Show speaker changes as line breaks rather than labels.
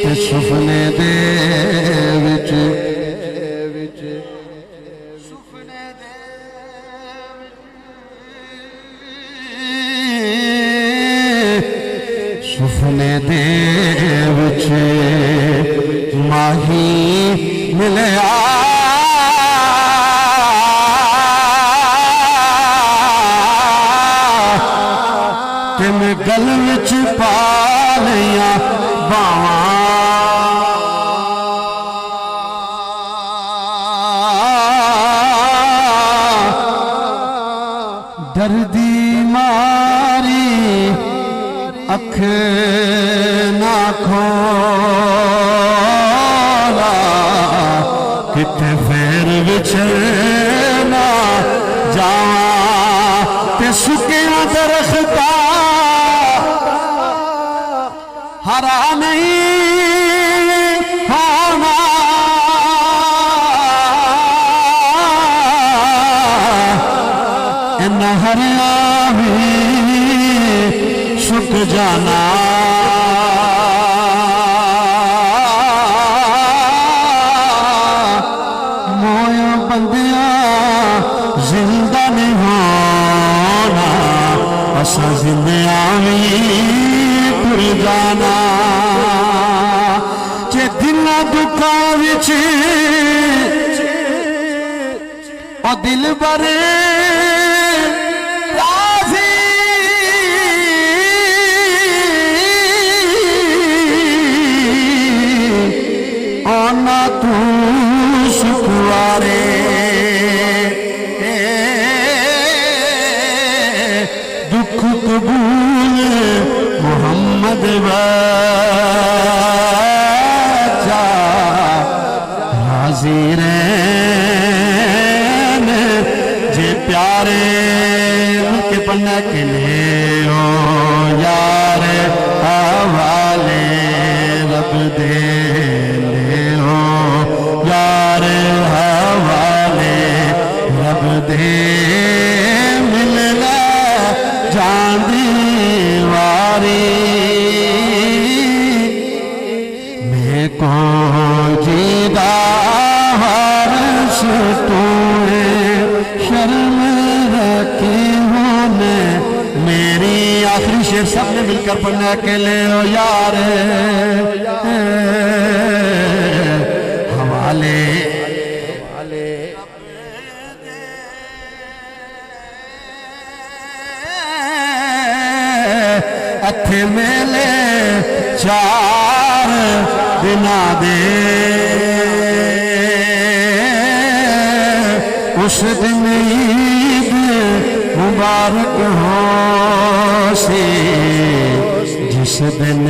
ते सुपने दे विच सुपने दे विच माही मिलया ते मैं गल विच पा लिया बावां दर्दी मारी अख ना खोला किते फेर विछड़ना जावा ते सुकिया दरख्ता हरा नहीं होना इन हरिया भी सुक जाना मोया बंदिया जिंदा नहीं होना असा जिंदया भी तुर जाना जे दिल दुखा विच ओ दिल बरे आना तू सुखवारे दुख कबूल मोहम्मद बच्चा हाजिर जे प्यारे के पन्ना के लिए हो यार हवाले रब दे दे मिलना जांदी वारी मैं को जीदा हर्ष तूने शर्म रखी होने मेरी आखिरी शेर सबने मिलकर पढ़ने के लिए हो यार हवाले अथे मेले चार दिना दे उस दिन ईद मुबारक हो सी जिस दिन